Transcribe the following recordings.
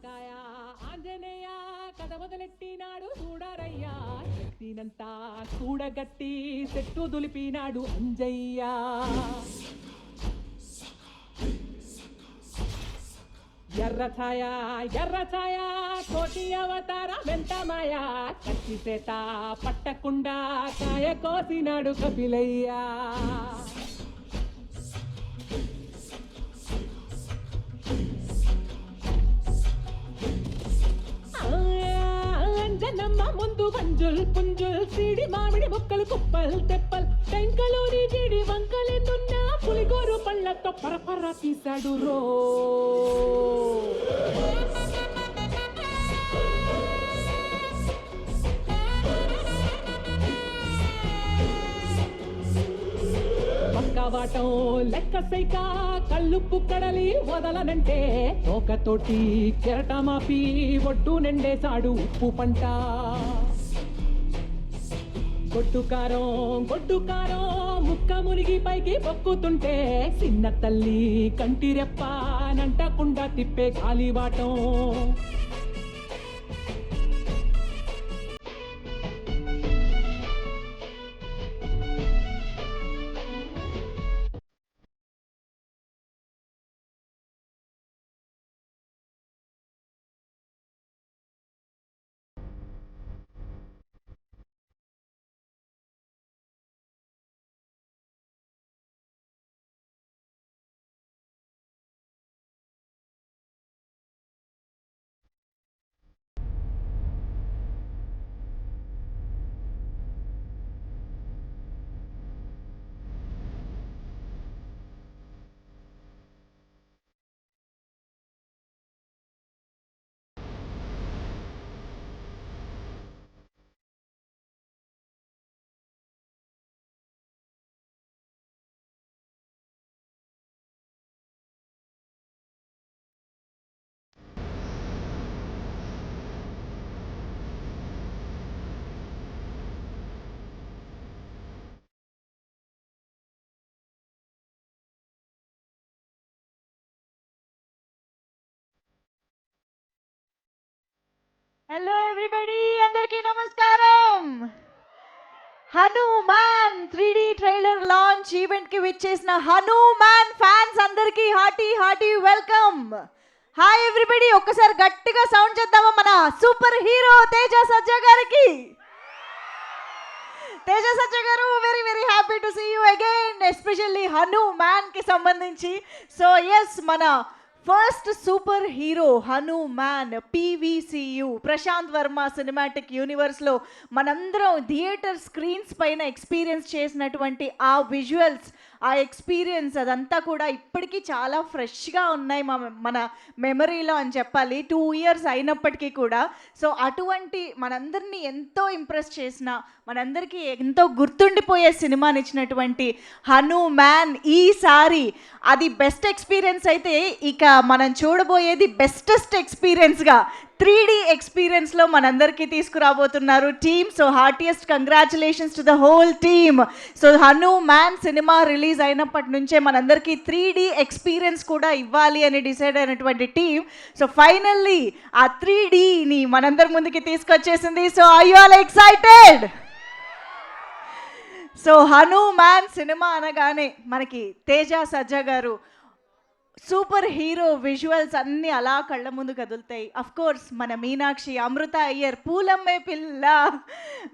కాయ ఆంజనేయ కథ మొదలెట్టినాడు చూడరయ్యా శక్తినంతా కూడగట్టి చెట్టు దులిపినాడు అంజయ్య. ఎర్ర ఛాయ కోటి అవతార వెంటమాయ కత్తి చేత పట్టకుండా కాయ కోసినాడు కపిలయ్య. అంజనమ్మ ముందు వంజుల్ పుంజుల్ సిడి మామిడి ముక్కలు కుప్పల్ తెప్పల్ టెంకలోని జీడి వంకలెన్నున్నా పులిగోరు పళ్ళతో పరపర తీశాడు రో. పక్కవాటం లెక్క సైక కళ్ళుప్పు కడలి వదలనంటే తోకతోటి కెరటమాపి ఒడ్డు నిండేశాడు ఉప్పు పంట. గొడ్డు కారం ముక్క మునిగి పైకి పొక్కుతుంటే చిన్న తల్లి కంటిరెప్ప నంటకుండా తిప్పే కాలిబాటం. హలో ఎవ్రీబడి, అందరికీ నమస్కారం. Hanuman 3D trailer launch event కి విచ్చేసిన హనుమాన్ ఫ్యాన్స్ అందరికీ హార్టీ వెల్కమ్. హాయ్ ఎవ్రీబడి, ఒక్కసారి గట్టిగా సౌండ్ చేద్దామా మన సూపర్ హీరో తేజ సజ్జా గారికి. తేజ సజ్జా గారు, very very happy to see you again, especially Hanuman కి సంబంధించి. సో ఎస్, మన first super hero Hanuman PVCU Prashanth Varma cinematic యూనివర్స్లో మనందరం థియేటర్ స్క్రీన్స్ పైన ఎక్స్పీరియన్స్ చేసినటువంటి ఆ విజువల్స్, ఆ ఎక్స్పీరియన్స్ అదంతా కూడా ఇప్పటికీ చాలా ఫ్రెష్గా ఉన్నాయి మన మెమరీలో అని చెప్పాలి, 2 years అయినప్పటికీ కూడా. సో అటువంటి మనందరినీ ఎంతో ఇంప్రెస్ చేసిన, మనందరికీ ఎంతో గుర్తుండిపోయే సినిమాని ఇచ్చినటువంటి హనుమాన్ ఈసారి అది బెస్ట్ ఎక్స్పీరియన్స్ అయితే, ఇక మనం చూడబోయేది బెస్టెస్ట్ ఎక్స్పీరియన్స్గా 3D ఎక్స్పీరియన్స్లో మనందరికీ తీసుకురాబోతున్నారు team. So heartiest congratulations to the whole team. So Hanuman cinema release అయినప్పటి నుంచే మనందరికీ 3D ఎక్స్పీరియన్స్ కూడా ఇవ్వాలి అని డిసైడ్ అయినటువంటి టీమ్ సో ఫైనల్లీ ఆ 3Dని మనందరి ముందుకి తీసుకొచ్చేసింది. So are you all excited? So Hanuman cinema అనగానే మనకి తేజ సజ్జా గారు సూపర్ హీరో విజువల్స్ అన్నీ అలా కళ్ళ ముందు కదులుతాయి. అఫ్ కోర్స్ మన మీనాక్షి, అమృత అయ్యర్, పూలమ్మే పిల్ల,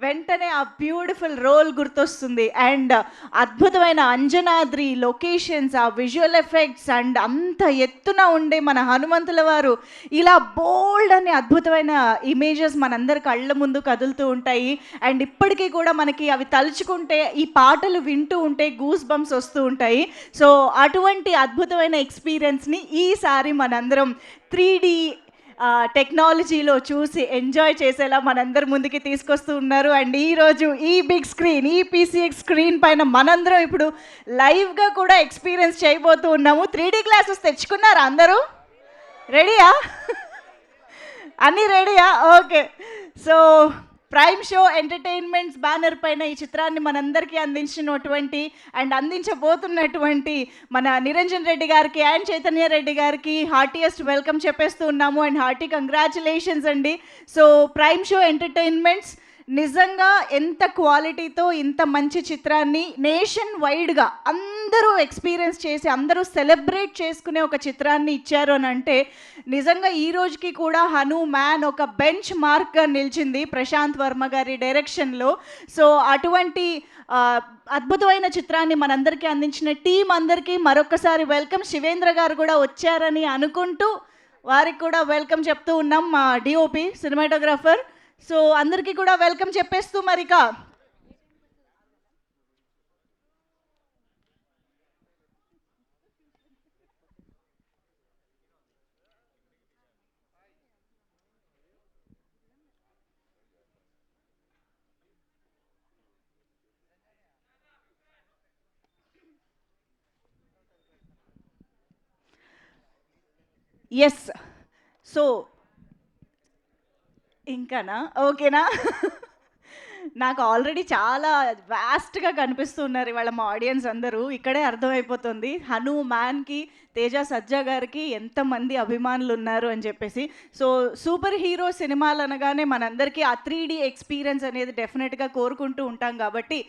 వెంటనే ఆ బ్యూటిఫుల్ రోల్ గుర్తొస్తుంది. అండ్ అద్భుతమైన అంజనాద్రి లొకేషన్స్, ఆ విజువల్ ఎఫెక్ట్స్ అండ్ అంత ఎత్తున ఉండే మన హనుమంతుల వారు, ఇలా బోల్డ్ అనే అద్భుతమైన ఇమేజెస్ మనందరి కళ్ళ ముందు కదులుతూ ఉంటాయి. అండ్ ఇప్పటికీ కూడా మనకి అవి తలుచుకుంటే, ఈ పాటలు వింటూ ఉంటే గూస్ బంప్స్ వస్తూ ఉంటాయి. సో అటువంటి అద్భుతమైన ఎక్స్పీరియన్స్ని ఈసారి మనందరం 3D టెక్నాలజీలో చూసి ఎంజాయ్ చేసేలా మనందరి ముందుకి తీసుకొస్తూ ఉన్నారు. అండ్ ఈరోజు ఈ బిగ్ స్క్రీన్, ఈ PCX స్క్రీన్ పైన మనందరం ఇప్పుడు లైవ్గా కూడా ఎక్స్పీరియన్స్ చేయబోతూ ఉన్నాము. 3D గ్లాసెస్ తెచ్చుకున్నారా అందరూ? రెడీయా? అన్నీ రెడీయా? Okay. So prime show entertainments banner పైన ఈ చిత్రాన్ని మనందరికీ అందించినటువంటి అండ్ అందించబోతున్నటువంటి మన నిరంజన్ రెడ్డి గారికి అండ్ చైతన్య రెడ్డి గారికి హార్టియెస్ట్ వెల్కమ్ చెప్పేస్తూ ఉన్నాము అండ్ హార్టీ కంగ్రాచులేషన్స్ అండి. సో ప్రైమ్ షో ఎంటర్టైన్మెంట్స్ నిజంగా ఎంత క్వాలిటీతో ఇంత మంచి చిత్రాన్ని నేషన్ వైడ్గా అందరూ ఎక్స్పీరియన్స్ చేసి అందరూ సెలబ్రేట్ చేసుకునే ఒక చిత్రాన్ని ఇచ్చారు అని అంటే నిజంగా ఈ రోజుకి కూడా హనుమాన్ ఒక బెంచ్ మార్క్గా నిలిచింది ప్రశాంత్ వర్మ గారి డైరెక్షన్లో. సో అటువంటి అద్భుతమైన చిత్రాన్ని మనందరికీ అందించిన టీం అందరికీ మరొకసారి వెల్కమ్. శివేంద్ర గారు కూడా వచ్చారని అనుకుంటూ వారికి కూడా వెల్కమ్ చెప్తూ ఉన్నాం, మా డిఓపి సినిమాటోగ్రాఫర్. సో అందరికీ కూడా వెల్కమ్ చెప్పేస్తూ మరిక ఎస్. సో ఇంకానా ఓకేనా? నాకు ఆల్రెడీ చాలా వాస్ట్గా కనిపిస్తున్నారు ఇవాళ మా ఆడియన్స్ అందరూ. ఇక్కడే అర్థమైపోతుంది హనుమాన్కి తేజ సజ్జా గారికి ఎంతమంది అభిమానులు ఉన్నారు అని చెప్పేసి. సో సూపర్ హీరో సినిమాలు అనగానే మనందరికీ ఆ 3D ఎక్స్పీరియన్స్ అనేది డెఫినెట్గా కోరుకుంటూ ఉంటాం కాబట్టి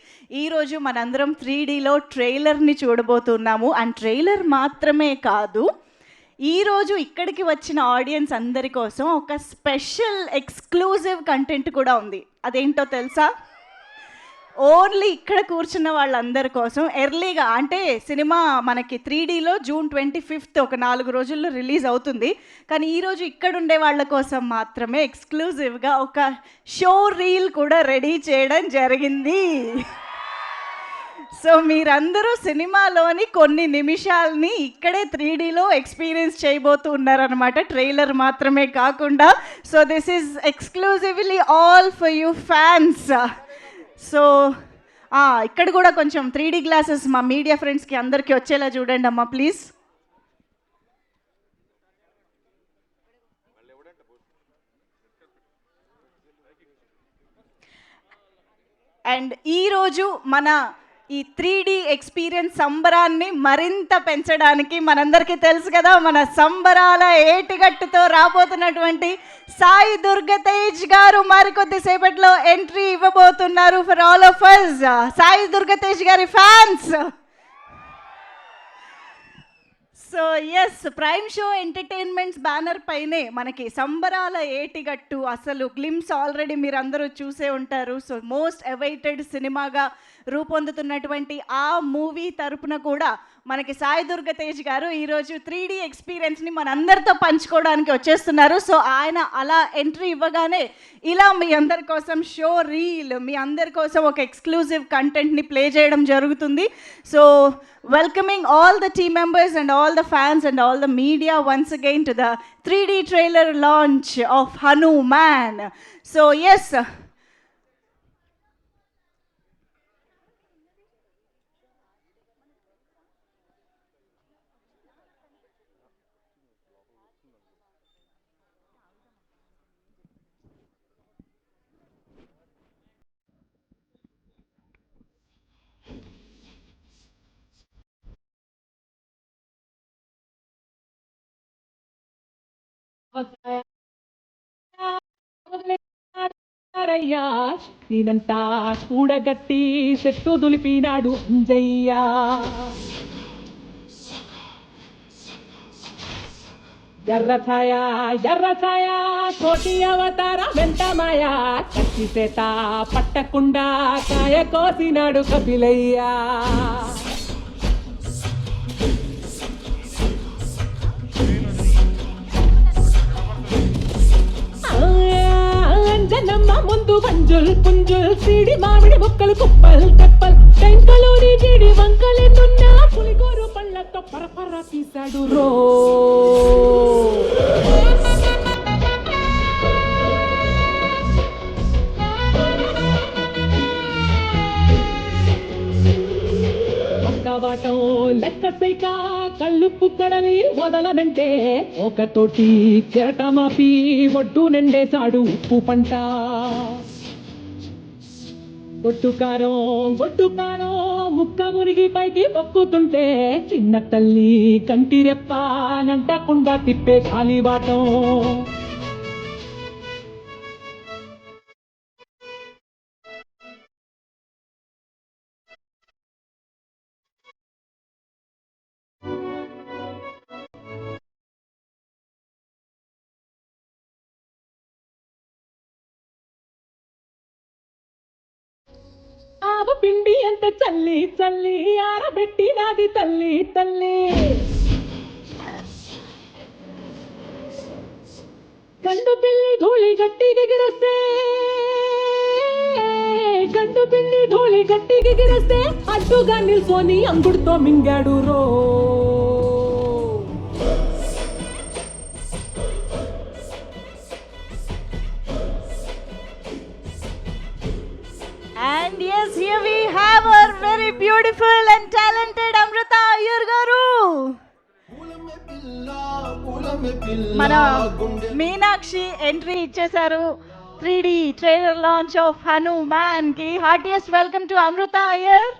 ఈరోజు మనందరం 3Dలో ట్రైలర్ని చూడబోతున్నాము. అండ్ ట్రైలర్ మాత్రమే కాదు, ఈరోజు ఇక్కడికి వచ్చిన ఆడియన్స్ అందరి కోసం ఒక స్పెషల్ ఎక్స్క్లూజివ్ కంటెంట్ కూడా ఉంది. అదేంటో తెలుసా? ఓన్లీ ఇక్కడ కూర్చున్న వాళ్ళందరి కోసం ఎర్లీగా, అంటే సినిమా మనకి 3Dలో June 25th ఒక 4 రోజుల్లో రిలీజ్ అవుతుంది. కానీ ఈరోజు ఇక్కడ ఉండే వాళ్ళ కోసం మాత్రమే ఎక్స్క్లూజివ్గా ఒక షో రీల్ కూడా రెడీ చేయడం జరిగింది. సో మీరందరూ సినిమాలోని కొన్ని నిమిషాలని ఇక్కడే 3Dలో ఎక్స్పీరియన్స్ చేయబోతూ ఉన్నారనమాట, ట్రైలర్ మాత్రమే కాకుండా. So this is exclusively all for you fans. So ఇక్కడ కూడా కొంచెం 3D గ్లాసెస్ మా మీడియా ఫ్రెండ్స్కి అందరికీ వచ్చేలా చూడండి అమ్మా ప్లీజ్. అండ్ ఈరోజు మన ఈ 3D ఎక్స్పీరియన్స్ సంబరాన్ని మరింత పెంచడానికి మనందరికీ తెలుసు కదా, మన సంబరాల ఏటిగట్టుతో రాబోతున్నటువంటి సాయి దుర్గతేజ్ గారు మరికొద్దిసేపట్లో ఎంట్రీ ఇవ్వబోతున్నారు for all of us. Sai Durgatej గారి fans. So yes, prime show entertainments banner పైనే మనకి సంబరాల ఏటిగట్టు అసలు గ్లిమ్స్ ఆల్రెడీ మీరు అందరూ చూసే ఉంటారు. సో మోస్ట్ అవైటెడ్ సినిమాగా రూపొందుతున్నటువంటి ఆ మూవీ తరపున కూడా మనకి సాయి దుర్గతేజ్ గారు ఈరోజు 3D ఎక్స్పీరియన్స్ని మనందరితో పంచుకోవడానికి వచ్చేస్తున్నారు. సో ఆయన అలా ఎంట్రీ ఇవ్వగానే ఇలా మీ అందరి కోసం షో రీల్, మీ అందరి కోసం ఒక ఎక్స్క్లూజివ్ కంటెంట్ని ప్లే చేయడం జరుగుతుంది. So welcoming all the team members and all the fans and all the media once again to the 3D trailer launch of Hanuman. So yes, నేనంతా కూడగట్టి చెట్టు దులిపినాడు అంజయ్యా. ఎర్ర ఛాయ కోటి అవతార వెంట మాయా, కత్తి చేత పట్టకుండా కాయ కోసినాడు కపిలయ్యా. అంజనమ్మ ముందు పంజుల్ పుంజుల్ సిడి మామిడి మొక్కలు కుప్పల్ తెప్పల్, టెంకలోని జీడి వంకలెన్నున్నా పులిగోరు పళ్ళతో పరపర తీశాడు రో. పక్కవాటం లెక్క సైక కళ్ళుప్పు కడలి వదలనంటే ఒకతోటి చెరటమాపి ఒడ్డు నిండేశాడు ఉప్పు పంట. గొడ్డు కారం ముక్క మురిగి పైకి పొక్కుతుంటే చిన్న తల్లి కంటి రెప్ప నంటకుండా తిప్పే కాలిబాటం. పిండి ఎంత చల్లి చల్లి ఆరబెట్టి నాది తల్లి తల్లి. గండు పిల్లి ధూళి గట్టిగిరిస్తే అడ్డుగా నిల్సోని అంగుడుతో మింగాడు రో. And yes, here we have our very beautiful and talented Amrita Iyer garu. మన మీనాక్షి ఎంట్రీ ఇచ్చేశారు 3D trailer launch of Hanuman కి. హార్టియస్ట్ వెల్కమ్ టు అమృత అయ్యర్.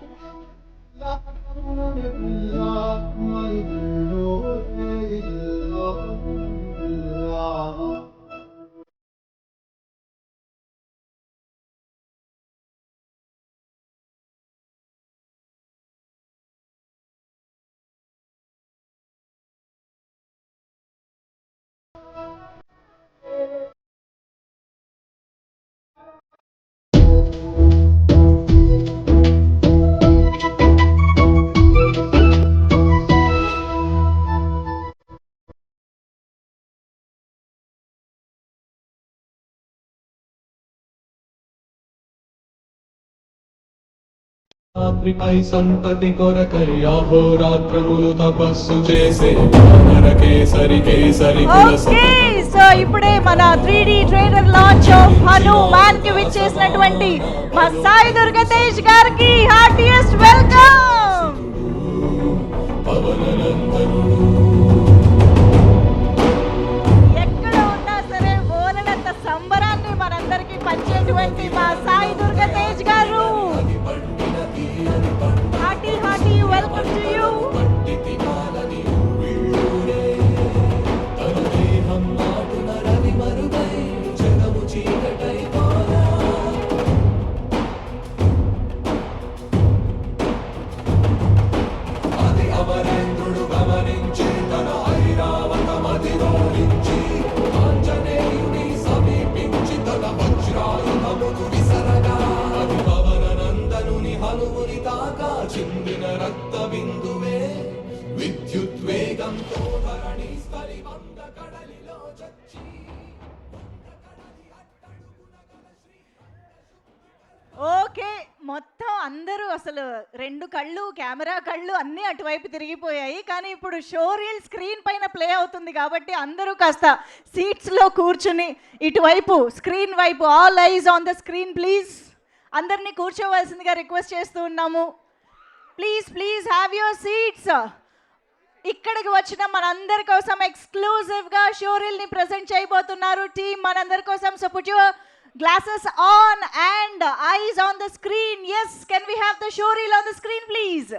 రాత్రిపై సంతతి కొరకై అహోరాత్రములు తపస్సు చేసే కేసరి కేసరి. ఓకే, సో ఇప్పుడే మన 3D trailer launch of Hanuman కి విచ్చేసినటువంటి మా సాయి దుర్గతేజ్ గారికి హార్టియస్ట్ వెల్కమ్. ఎక్కడ ఉన్నా సరే బోలెడంత సంబరాన్ని మనందరికీ పంచేటువంటి మా సాయి దుర్గతేజ్ గారు, హార్టీ వెల్కమ్ టు యూ. చిందిన రక్త బిందువే విద్యుద్వేగంతో ధరణి స్థలి వంద కడలిలో చచ్చి. ఓకే, మొత్తం అందరూ అసలు రెండు కళ్ళు, కెమెరా కళ్ళు అన్నీ అటువైపు తిరిగిపోయాయి. కానీ ఇప్పుడు షో రీల్ స్క్రీన్ పైన ప్లే అవుతుంది కాబట్టి అందరూ కాస్త సీట్స్లో కూర్చుని ఇటువైపు స్క్రీన్ వైపు, all eyes on the screen please. అందరినీ కూర్చోవలసిందిగా రిక్వెస్ట్ చేస్తూ ఉన్నాము. Please please have your seats. ఇక్కడికి వచ్చిన మనందరి కోసం ఎక్స్క్లూజివ్గా షో రీల్ని ప్రజెంట్ చేయబోతున్నారు టీమ్ మనందరి కోసం. So put your glasses on and eyes on the screen. Yes, can we have the show reel on the screen please?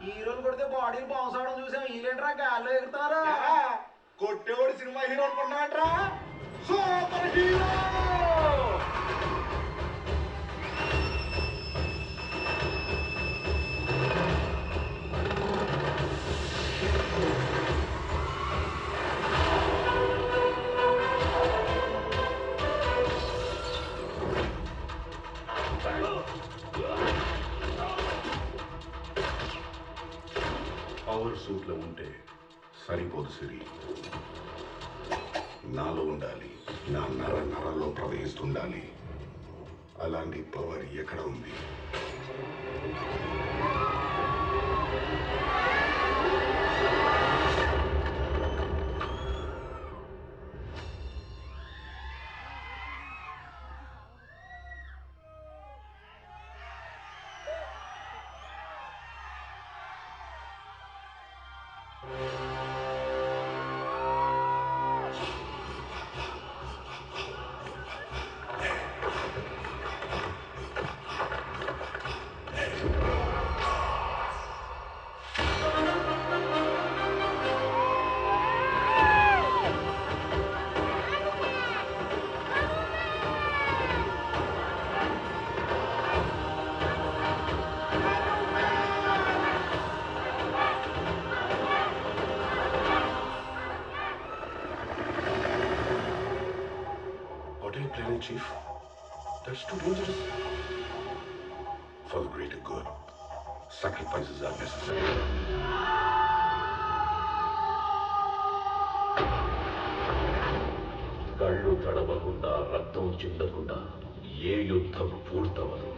హీరోలు కొడితే బాడీలు బౌన్స్ అవడం చూసాం వీళ్ళేంట్రా గాల్లో ఎగురుతారా కొట్టేవాడు సినిమా హీరో అనుకున్నామంటరా సూపర్ హీరో పవర్ సూట్లో ఉంటే సరిపోదు సిరి నాలో ఉండాలి నా నరలో ప్రవహిస్తుండాలి అలాంటి పవర్ ఎక్కడ ఉంది What are you planning, Chief? That's too dangerous. For the greater good, sacrifices are necessary. కళ్ళు తడవకుండా రక్తం చిందకుండా ఏ యుద్ధం పూర్తవదు.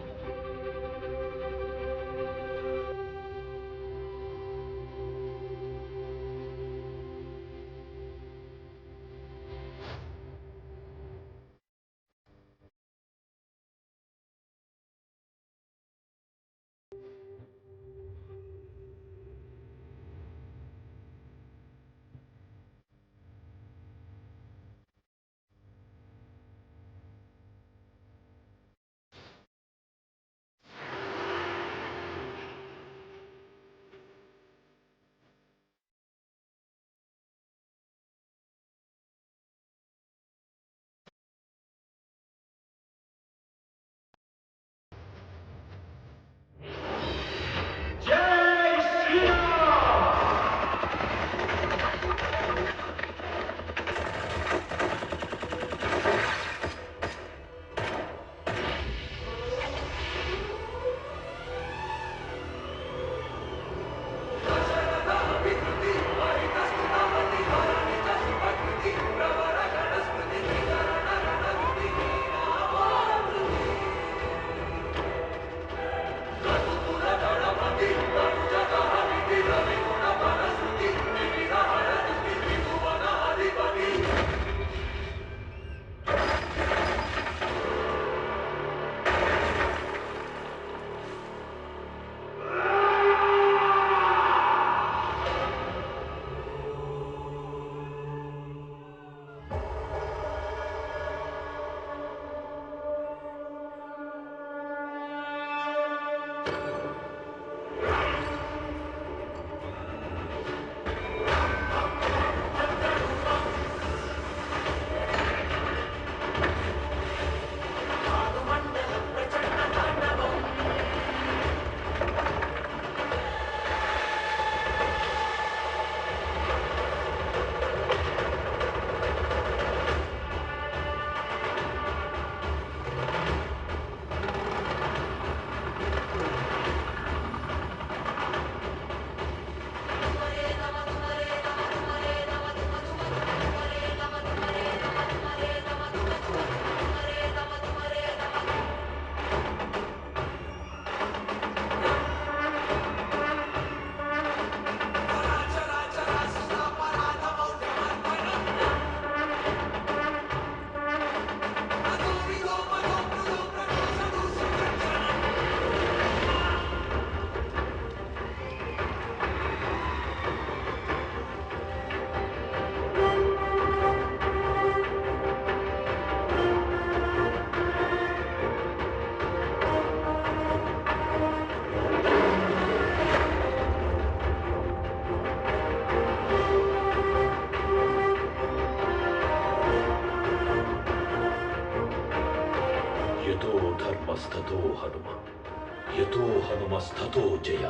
హనుమస్తతో జయ.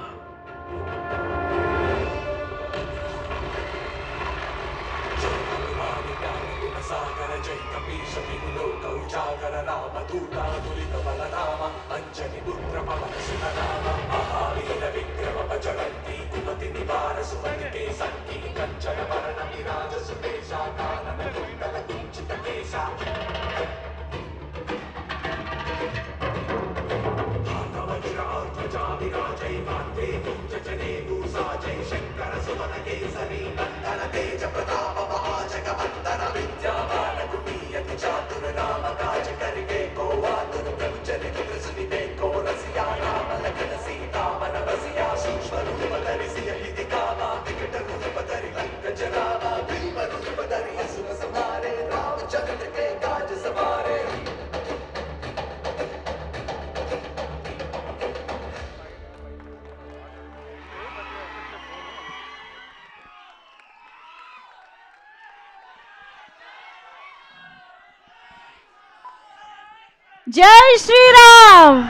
సాగర జై కపీశ వినులోక ఉజాగర రామ దూతా దురిత బలరామ అంజని పుత్ర పవన సుత రామ మహావీర విక్రమ బజరంతి కుమతి నివార సుమతి కే సంకీ కంచన వరణ విరాజ సుదేశ కానన కుండల కుంచిత కేశ వజ్రాధ్వజా విరాజై మాంతే కుంజనే భూసా జై శంకర సుమన కేసరి నందన తేజ ప్రతాప మహాజగ వందన విద్యావాన గుణీయతి చాతుర రామ కాజ కరిగే కో ఆతుర ప్రవచన వికృసుని కో రసియా రామ లఖన సీతామన వసియా సూక్ష్మ రూప ధరిసియ హితి కామ వికట రూప ధరి లంక జరామ భీమ రూప ధరి అసుర సమారే రామ జగత కే కాజ సమారే. జై శ్రీరామ్.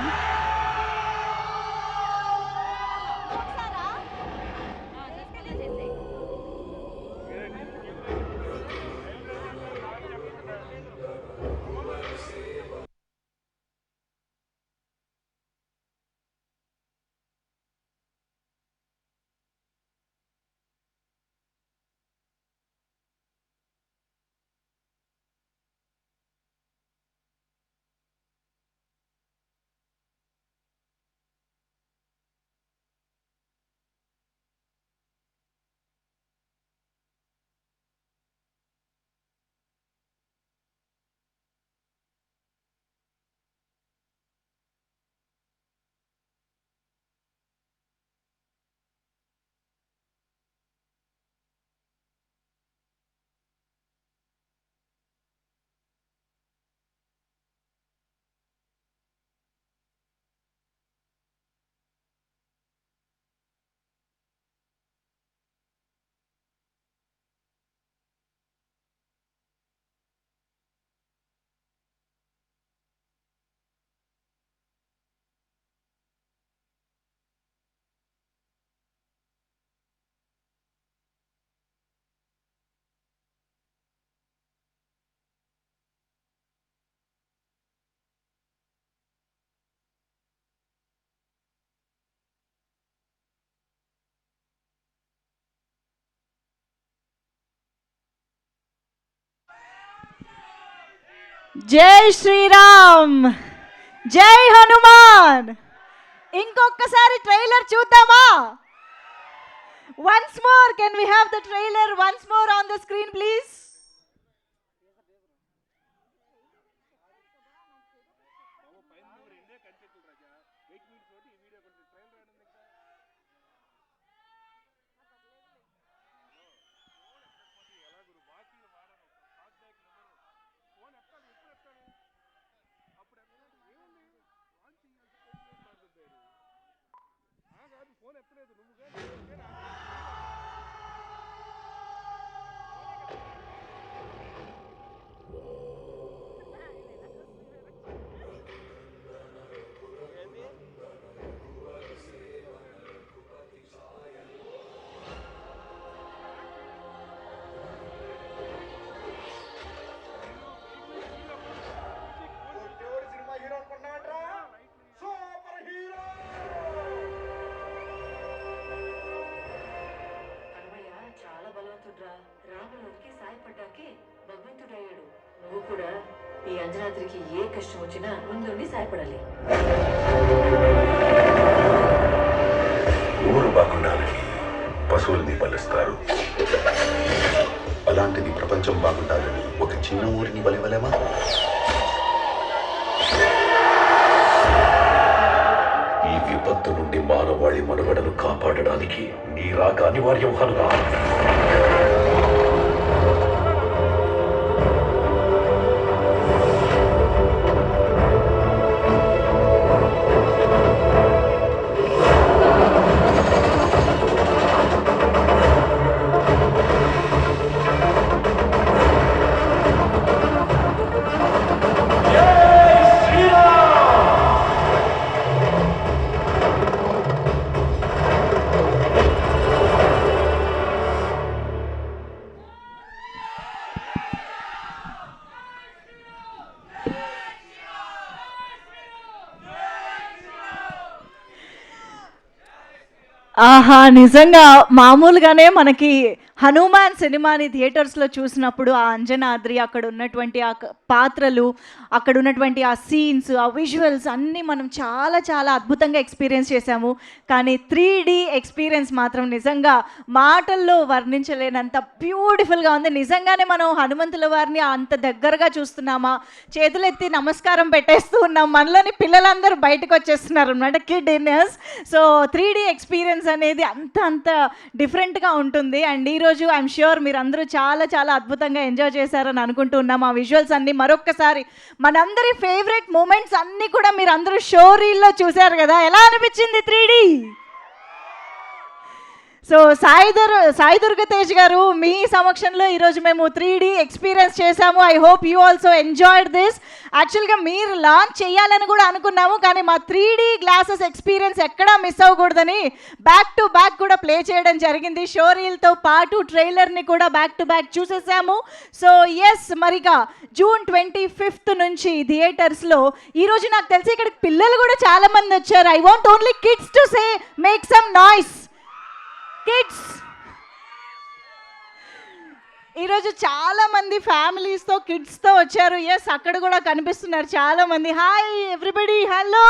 జై శ్రీరామ్. జై హనుమాన్. ఇంకొకసారి ట్రైలర్ చూద్దామా? Once more, can we have the trailer once more on the screen please? కొట్టేవాడు సినిమా హీరో అనుకున్నావంట్రా? Super hero. అన్నయ్య చాలా బలవంతుడ్రా. రాములకి సాయపడ్డాకే భగవంతుడయ్యాడు. నువ్వు కూడా ఈ అంజనాద్రికి ఏ కష్టం వచ్చినా ముందుండి సాయపడాలి. ఊరు బాగుండాలని పశువుల్ని బలిస్తారు. అలాంటిది ప్రపంచం బాగుండాలని ఒక చిన్న ఊరిని బలివలేమా? ఈ విపత్తు నుండి మానవాళి మనుగడను కాపాడడానికి నీ రాక అనివార్యం హనుమా. ఆహా! నిజంగా మామూలుగానే మనకి 'హనుమాన్' సినిమాని థియేటర్స్‌లో చూసినప్పుడు ఆ అంజనాద్రి, అక్కడ ఉన్నటువంటి ఆ పాత్రలు, అక్కడ ఉన్నటువంటి ఆ సీన్స్, ఆ విజువల్స్ అన్నీ మనం చాలా చాలా అద్భుతంగా ఎక్స్‌పీరియన్స్ చేశాము. కానీ 3D ఎక్స్‌పీరియన్స్ మాత్రం నిజంగా మాటల్లో వర్ణించలేనంత బ్యూటిఫుల్‌గా ఉంది. నిజంగానే మనం హనుమంతుల వారిని అంత దగ్గరగా చూస్తున్నామా? చేతులెత్తి నమస్కారం పెట్టేస్తూ ఉన్నాం. మనలోని పిల్లలందరూ బయటకొచ్చేస్తున్నారనమాట కిడ్-ఇన్నర్స్. సో 3D ఎక్స్‌పీరియన్స్ అనేది అంత డిఫరెంట్‌గా ఉంటుంది. అండ్ ఈరోజు ఐఎమ్ ష్యూర్ మీరందరూ చాలా చాలా అద్భుతంగా ఎంజాయ్ చేశారని అనుకుంటున్నాం. ఆ విజువల్స్ అన్నీ మరొక్కసారి మనందరి ఫేవరెట్ మూమెంట్స్ అన్నీ కూడా మీరందరూ షో రీల్‌లో చూశారు కదా! ఎలా అనిపించింది 3D? సో సాయి దుర్గతేజ్ గారు, మీ సమక్షంలో ఈరోజు మేము 3D ఎక్స్పీరియన్స్ చేశాము. I hope you also enjoyed this. యాక్చువల్గా మీరు లాంచ్ చేయాలని కూడా అనుకున్నాము, కానీ మా 3D గ్లాసెస్ ఎక్స్పీరియన్స్ ఎక్కడా మిస్ అవ్వకూడదని బ్యాక్ టు బ్యాక్ కూడా ప్లే చేయడం జరిగింది. షో రీల్తో పాటు ట్రైలర్ని కూడా బ్యాక్ టు బ్యాక్ చూసేసాము. సో ఎస్, మరిగా జూన్ 25th నుంచి థియేటర్స్లో ఈరోజు నాకు తెలిసి ఇక్కడికి పిల్లలు కూడా చాలామంది వచ్చారు. I want only kids to say make some noise. Kids, ఈరోజు చాలా మంది ఫ్యామిలీస్తో కిడ్స్తో వచ్చారు. ఎస్, అక్కడ కూడా కనిపిస్తున్నారు చాలా మంది. Hi everybody, hello.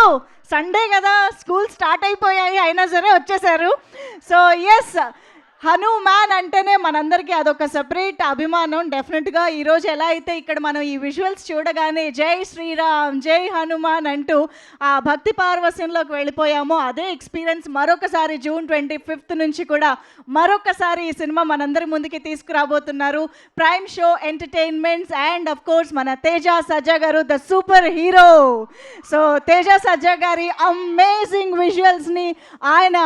సండే కదా, స్కూల్ స్టార్ట్ అయిపోయాయి, అయినా సరే వచ్చేసారు. సో ఎస్, హనుమాన్ అంటేనే మనందరికీ అదొక సెపరేట్ అభిమానం. డెఫినెట్గా ఈరోజు ఎలా అయితే ఇక్కడ మనం ఈ విజువల్స్ చూడగానే జై శ్రీరామ్, జై హనుమాన్ అంటూ ఆ భక్తి పార్వస్యంలోకి వెళ్ళిపోయామో, అదే ఎక్స్పీరియన్స్ మరొకసారి జూన్ 25th నుంచి కూడా మరొకసారి ఈ సినిమా మనందరి ముందుకి తీసుకురాబోతున్నారు prime show entertainments. And of course మన తేజ సజ్జా గారు, the super hero. So Teja Sajja గారి అమేజింగ్ విజువల్స్ని, ఆయన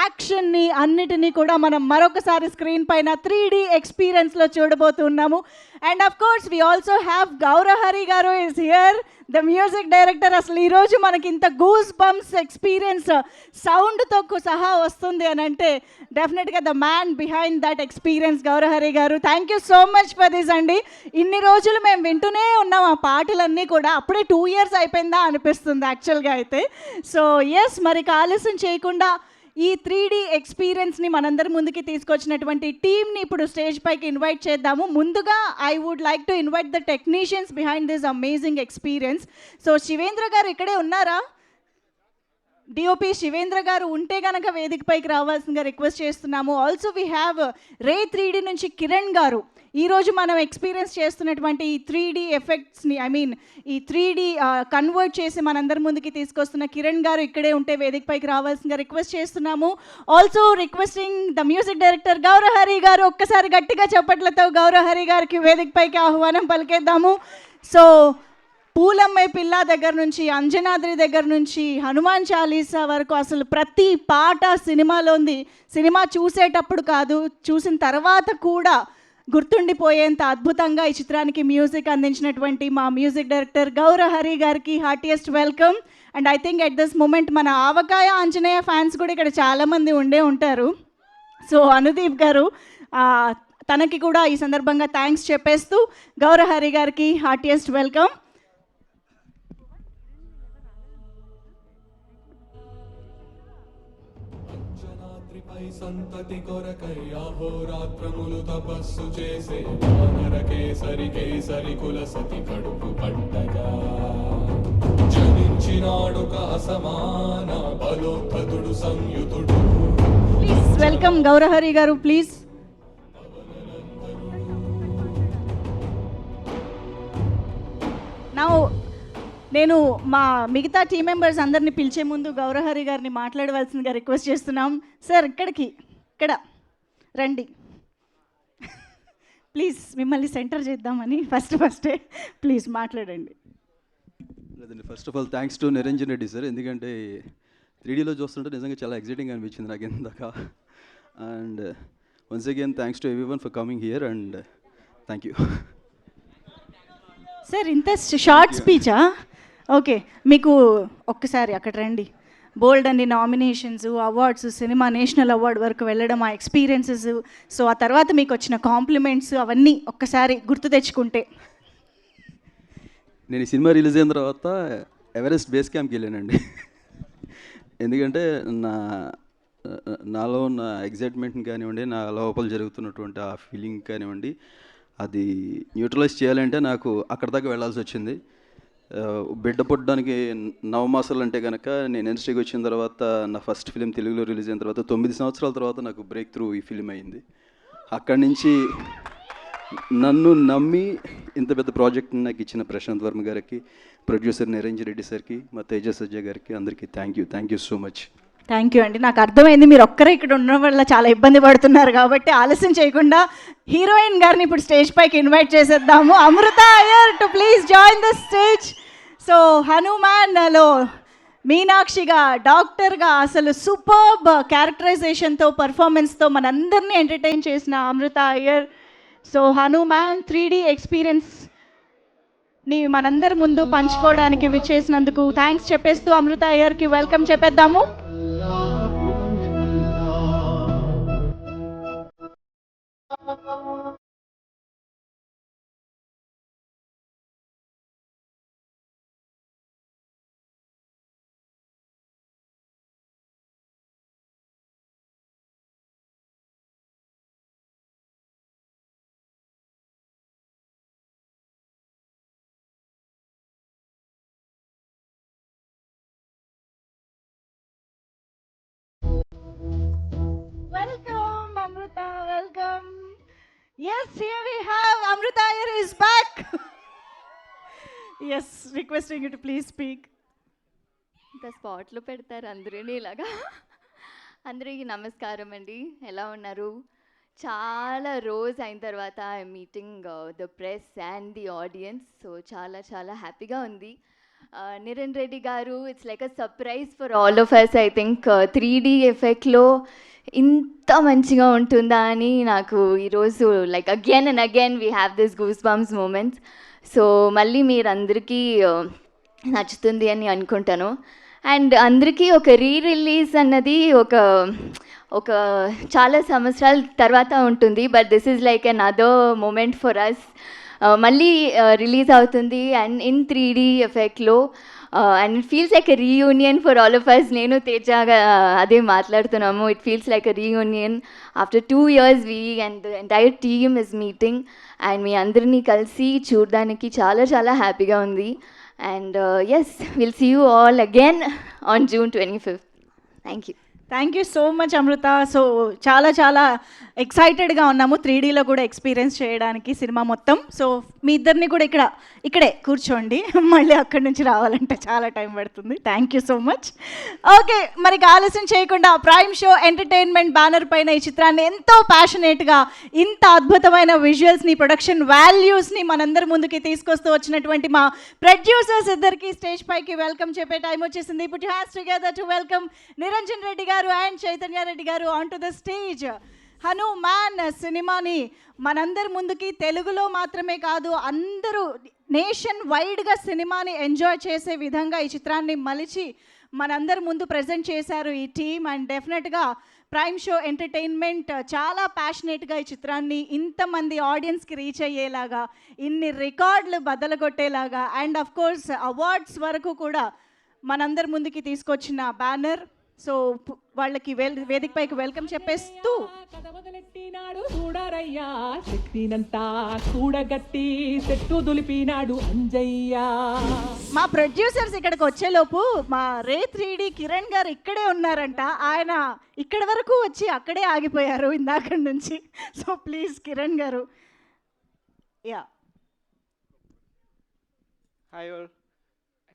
యాక్షన్ని అన్నిటినీ కూడా మనం మరొకసారి స్క్రీన్ పైన 3D ఎక్స్పీరియన్స్లో చూడబోతున్నాము. And of course we also have Gowrahari గారు is here, the music director. అసలు ఈరోజు మనకి ఇంత గూస్ బంప్స్ ఎక్స్పీరియన్స్ సౌండ్తో సహా వస్తుంది అని అంటే డెఫినెట్గా the man behind that experience Gowrahari గారు. Thank you so much for this అండి. ఇన్ని రోజులు మేము వింటూనే ఉన్నాం ఆ పాటలన్నీ కూడా, అప్పుడే 2 years అయిపోయిందా అనిపిస్తుంది యాక్చువల్గా అయితే. సో ఎస్, మరి ఆలస్యం చేయకుండా ఈ 3D ఎక్స్పీరియన్స్ని మనందరి ముందుకి తీసుకొచ్చినటువంటి టీమ్ని ఇప్పుడు స్టేజ్ పైకి ఇన్వైట్ చేద్దాము. ముందుగా I would like to invite the technicians behind this amazing experience. So Shivendra గారు ఇక్కడే ఉన్నారా? డిఓపి శివేంద్ర గారు ఉంటే కనుక వేదిక పైకి రావాల్సిందిగా రిక్వెస్ట్ చేస్తున్నాము. Also we have ray 3D నుంచి కిరణ్ గారు. ఈరోజు మనం ఎక్స్పీరియన్స్ చేస్తున్నటువంటి ఈ 3D ఎఫెక్ట్స్ని, ఐ మీన్ ఈ 3D కన్వర్ట్ చేసి మనందరి ముందుకి తీసుకొస్తున్న కిరణ్ గారు ఇక్కడే ఉంటే వేదిక పైకి రావాల్సిందిగా రిక్వెస్ట్ చేస్తున్నాము. Also requesting the music director Gaurahari గారు. ఒక్కసారి గట్టిగా చప్పట్లతో గౌరహరి గారికి వేదిక పైకి ఆహ్వానం పలికేద్దాము. సో పూలమ్మే పిల్ల దగ్గర నుంచి, అంజనాద్రి దగ్గర నుంచి, హనుమాన్ చాలీసా వరకు అసలు ప్రతి పాట సినిమాలోంది. సినిమా చూసేటప్పుడు కాదు, చూసిన తర్వాత కూడా గుర్తుండిపోయేంత అద్భుతంగా ఈ చిత్రానికి మ్యూజిక్ అందించినటువంటి మా మ్యూజిక్ డైరెక్టర్ గౌరహరి గారికి heartiest welcome. And I think at this moment మన ఆవకాయ ఆంజనేయ ఫ్యాన్స్ కూడా ఇక్కడ చాలామంది ఉండే ఉంటారు. సో అనుదీప్ గారు, తనకి కూడా ఈ సందర్భంగా థ్యాంక్స్ చెప్పేస్తూ గౌరహరి గారికి హార్టియెస్ట్ వెల్కమ్. సంతతి కొరకై అహోరాత్రములు తపస్సు చేసే వానర కేసరి కేసరి కుల సతి కడుపు పట్టగా జనించినాడు సమాన బలోద్ధతుడు సంయుతుడు. ప్లీజ్ వెల్కమ్ గౌరహరి గారు, ప్లీజ్. నౌ నేను మా మిగతా టీం మెంబర్స్ అందరినీ పిలిచే ముందు గౌరహరి గారిని మాట్లాడవలసిందిగా రిక్వెస్ట్ చేస్తున్నాం. సార్ ఇక్కడ రండి ప్లీజ్, మిమ్మల్ని సెంటర్ చేద్దామని ఫస్టే ప్లీజ్ మాట్లాడండి. లేదండి, first of all thanks to Niranjan Reddy sir, ఎందుకంటే 3Dలో చూస్తుంటే నిజంగా చాలా ఎక్సైటింగ్ అనిపించింది నాకు ఇందాక. And once again thanks to everyone for coming here and thank you. Sir ఇంత షార్ట్ స్పీచా? ఓకే, మీకు ఒక్కసారి అక్కడ రండి. బోల్డ్ అన్ని nominations, awards, cinema national award వరకు వెళ్ళడం, ఆ ఎక్స్పీరియన్సెస్, సో ఆ తర్వాత మీకు వచ్చిన కాంప్లిమెంట్స్ అవన్నీ ఒక్కసారి గుర్తు తెచ్చుకుంటే. నేను ఈ సినిమా రిలీజ్ అయిన తర్వాత ఎవరెస్ట్ బేస్ క్యాంప్కి వెళ్ళానండి. ఎందుకంటే నాలో ఉన్న ఎగ్జైట్మెంట్ని కానివ్వండి, నా లోపల జరుగుతున్నటువంటి ఆ ఫీలింగ్ కానివ్వండి, అది న్యూట్రలైజ్ చేయాలంటే నాకు అక్కడ దాకా వెళ్ళాల్సి వచ్చింది. బిడ్డ పుట్టడానికి 9 మాసాలు అంటే కనుక నేను ఇండస్ట్రీకి వచ్చిన తర్వాత నా ఫస్ట్ ఫిలిం తెలుగులో రిలీజ్ అయిన తర్వాత 9 సంవత్సరాల తర్వాత నాకు బ్రేక్ త్రూ ఈ ఫిలిం అయింది. అక్కడి నుంచి నన్ను నమ్మి ఇంత పెద్ద ప్రాజెక్ట్ని నాకు ఇచ్చిన ప్రశాంత్ వర్మ గారికి, ప్రొడ్యూసర్ నిరంజన్ రెడ్డి సార్కి, మా తేజస్ అజయ్ గారికి అందరికీ thank you so much. Thank you అండి. నాకు అర్థమైంది మీరు ఒక్కరే ఇక్కడ ఉండడం వల్ల చాలా ఇబ్బంది పడుతున్నారు కాబట్టి ఆలస్యం చేయకుండా హీరోయిన్ గారిని ఇప్పుడు స్టేజ్ పైకి ఇన్వైట్ చేసేద్దాము. Amritha Iyer to please join the stage. So హనుమాన్లో మీనాక్షిగా, డాక్టర్గా అసలు సూపర్బ్ క్యారెక్టరైజేషన్తో, పర్ఫార్మెన్స్తో మనందరినీ ఎంటర్టైన్ చేసిన అమృత అయ్యర్. సో హనుమాన్ 3D ఎక్స్పీరియన్స్ని మనందరి ముందు పంచుకోవడానికి విచ్చేసినందుకు థ్యాంక్స్ చెప్పేస్తూ అమృత అయ్యర్కి welcome చెప్పేద్దాము. Welcome, Amrita. Welcome. Yes, here we have Amrita Iyer is back. Yes, requesting you to please speak. ఇంకా స్పాట్లో పెడతారు అందరూని ఇలాగా. అందరికీ నమస్కారం అండి, ఎలా ఉన్నారు? చాలా రోజు అయిన తర్వాత I meeting the press and the audience. So చాలా చాలా హ్యాపీగా ఉంది. నిరణ్ రెడ్డి గారు, it's like a surprise for all of us. I think 3D ఎఫెక్ట్లో ఇంత మంచిగా ఉంటుందా అని నాకు ఈరోజు like again and again we have this goose bumps moments. So మళ్ళీ మీరందరికీ నచ్చుతుంది అని అనుకుంటాను. అండ్ అందరికీ ఒక రిలీజ్ అన్నది ఒక చాలా సంవత్సరాల తర్వాత ఉంటుంది, but this is like an other moment for us. మళ్ళీ రిలీజ్ అవుతుంది అండ్ ఇన్ 3D ఎఫెక్ట్లో, and it feels like a reunion for all of us. నేను తేజగా అదే మాట్లాడుతున్నాము. It feels like a reunion after 2 years. We and the entire team is meeting and మీ అందరినీ కలిసి చూడడానికి చాలా చాలా హ్యాపీగా ఉంది. And yes, will see you all again on June 25th. Thank you. Thank you so much Amrutha. So చాలా చాలా ఎక్సైటెడ్గా ఉన్నాము 3Dలో కూడా ఎక్స్పీరియన్స్ చేయడానికి సినిమా మొత్తం. సో మీ ఇద్దరిని కూడా ఇక్కడే కూర్చోండి, మళ్ళీ అక్కడి నుంచి రావాలంటే చాలా టైం పడుతుంది. Thank you so much. Okay, మరి ఆలస్యం చేయకుండా ప్రైమ్ షో ఎంటర్టైన్మెంట్ బ్యానర్ పైన ఈ చిత్రాన్ని ఎంతో ప్యాషనేట్గా, ఇంత అద్భుతమైన విజువల్స్ని, ప్రొడక్షన్ వాల్యూస్ని మనందరి ముందుకి తీసుకొస్తూ వచ్చినటువంటి మా ప్రొడ్యూసర్స్ ఇద్దరికి స్టేజ్ పైకి వెల్కమ్ చెప్పే టైం వచ్చేసింది. Put your hands together to welcome Niranjan Reddy గారు అండ్ చైతన్య రెడ్డి గారు on to the stage. Hanuman సినిమాని మనందరి ముందుకి తెలుగులో మాత్రమే కాదు, అందరూ నేషన్ వైడ్గా సినిమాని ఎంజాయ్ చేసే విధంగా ఈ చిత్రాన్ని మలిచి మనందరి ముందు ప్రజెంట్ చేశారు ఈ టీమ్. అండ్ డెఫినెట్గా ప్రైమ్ షో ఎంటర్టైన్మెంట్ చాలా ప్యాషనేట్గా ఈ చిత్రాన్ని ఇంతమంది ఆడియన్స్కి రీచ్ అయ్యేలాగా, ఇన్ని రికార్డులు బద్దలగొట్టేలాగా, అండ్ అఫ్ కోర్స్ అవార్డ్స్ వరకు కూడా మనందరి ముందుకి తీసుకొచ్చిన బ్యానర్. సో వాళ్ళకి వేదికపైకి వెల్కమ్ చెప్పేస్తూ కథ మొదలెట్టినాడు చూడారయ్యా, శక్తినంతా కూడగట్టి చెట్టు దులిపినాడు అంజయ్య. మా ప్రొడ్యూసర్స్ ఇక్కడికి వచ్చేలోపు మా రే 3D కిరణ్ గారు ఇక్కడే ఉన్నారంట. ఆయన ఇక్కడి వరకు వచ్చి అక్కడే ఆగిపోయారు ఇందాక నుంచి. సో ప్లీజ్ కిరణ్ గారు. Yeah, hi all.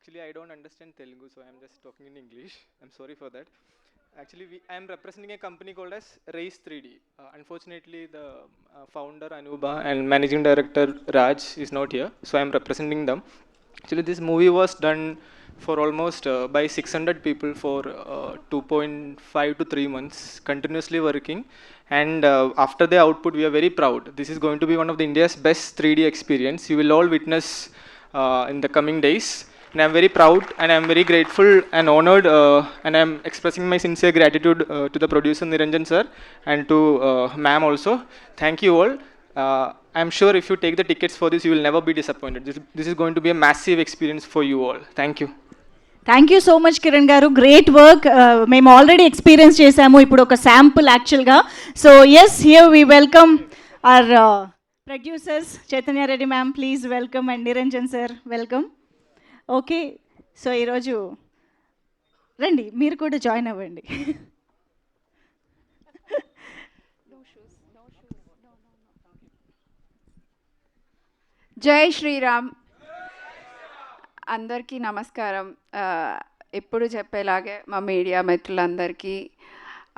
Actually, I don't understand Telugu, so I'm just talking in English. I'm sorry for that. Actually, I am representing a company called as Race 3D. Unfortunately, the founder Anuba and managing director Raj is not here, so I am representing them. Actually, this movie was done for almost by 600 people for 2.5 to 3 months, continuously working. And after the output, we are very proud. This is going to be one of the India's best 3D experience. You will all witness in the coming days. And I'm very proud and I'm very grateful and honored and I'm expressing my sincere gratitude to the producer Niranjan sir and to ma'am also. Thank you all. I'm sure if you take the tickets for this, you will never be disappointed. This is going to be a massive experience for you all. Thank you. Thank you so much Kiran గారు, great work. మేము already experience చేశాము, ఇప్పుడు ఒక sample యాక్చువల్గా. So yes, here we welcome our producers. Chaitanya Reddy ma'am please welcome, and Niranjan sir welcome. Okay, so ఈరోజు రండి, మీరు కూడా జాయిన్ అవ్వండి. జై శ్రీరామ్. అందరికీ నమస్కారం. ఎప్పుడు చెప్పేలాగే మా మీడియా మిత్రులందరికీ,